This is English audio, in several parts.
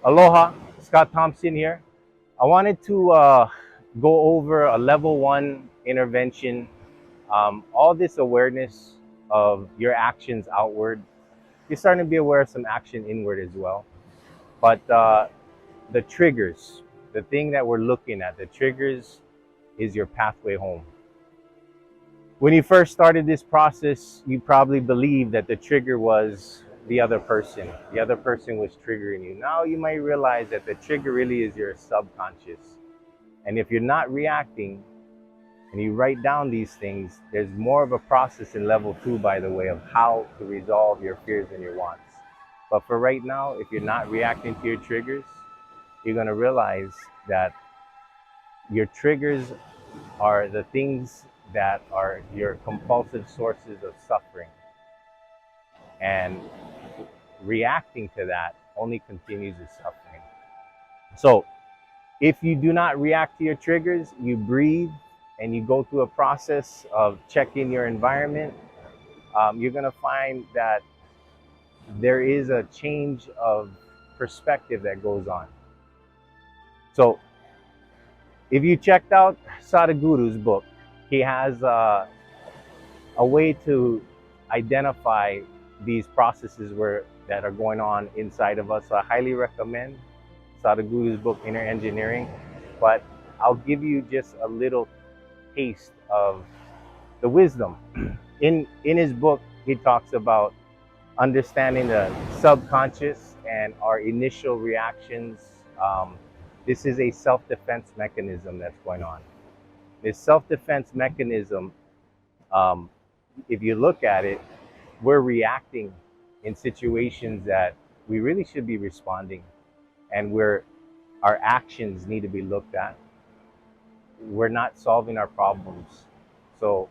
Aloha, Scott Thompson here. I wanted to go over a level one intervention. All this awareness of your actions outward. You're starting to be aware of some action inward as well. But the triggers, the thing that we're looking at, the triggers is your pathway home. When you first started this process, you probably believed that the trigger was the other person. The other person was triggering you. Now you might realize that the trigger really is your subconscious. And if you're not reacting and you write down these things, there's more of a process in level two, by the way, of how to resolve your fears and your wants. But for right now, if you're not reacting to your triggers, you're going to realize that your triggers are the things that are your compulsive sources of suffering. And reacting to that only continues the suffering. So if you do not react to your triggers, you breathe and you go through a process of checking your environment, you're going to find that there is a change of perspective that goes on. So if you checked out Sadhguru's book, he has a way to identify these processes that are going on inside of us. So I highly recommend Sadhguru's book, Inner Engineering. But I'll give you just a little taste of the wisdom. In his book, he talks about understanding the subconscious and our initial reactions. This is a self-defense mechanism that's going on. This self-defense mechanism, if you look at it, we're reacting in situations that we really should be responding, and our actions need to be looked at. We're not solving our problems. So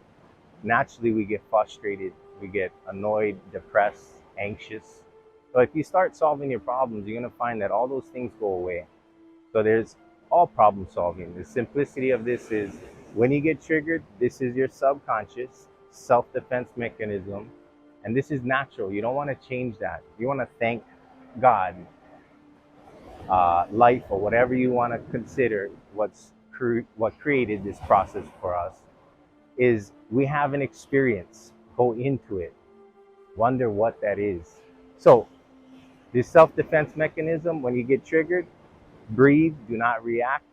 naturally we get frustrated, we get annoyed, depressed, anxious. So if you start solving your problems, you're going to find that all those things go away. So there's all problem solving. The simplicity of this is when you get triggered, this is your subconscious self-defense mechanism. And this is natural. You don't want to change that. You want to thank God, life, or whatever you want to consider what created this process for us. Is we have an experience. Go into it. Wonder what that is. So this self-defense mechanism, when you get triggered, breathe, do not react.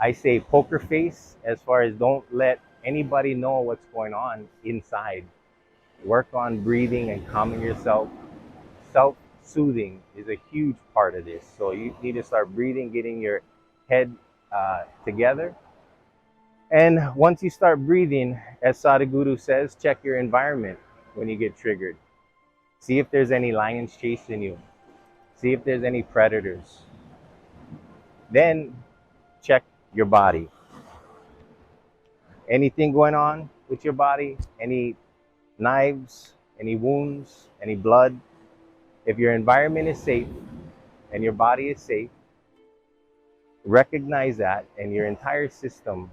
I say poker face, as far as don't let anybody know what's going on inside. Work on breathing and calming yourself. Self-soothing is a huge part of this. So you need to start breathing, getting your head together. And once you start breathing, as Sadhguru says, check your environment when you get triggered. See if there's any lions chasing you. See if there's any predators. Then check your body. Anything going on with your body? Any knives, any wounds, any blood? If your environment is safe and your body is safe, recognize that, and your entire system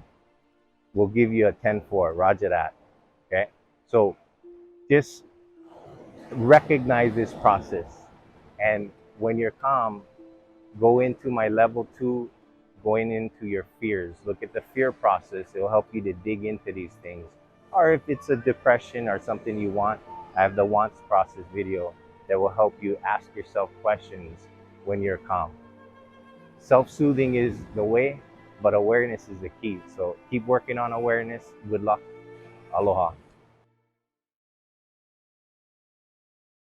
will give you a 10-4, roger that. Okay? So just recognize this process. And when you're calm, go into my level two, going into your fears. Look at the fear process. It will help you to dig into these things. Or if it's a depression or something you want, I have the wants process video that will help you ask yourself questions when you're calm. Self-soothing is the way, but awareness is the key. So keep working on awareness. Good luck. Aloha.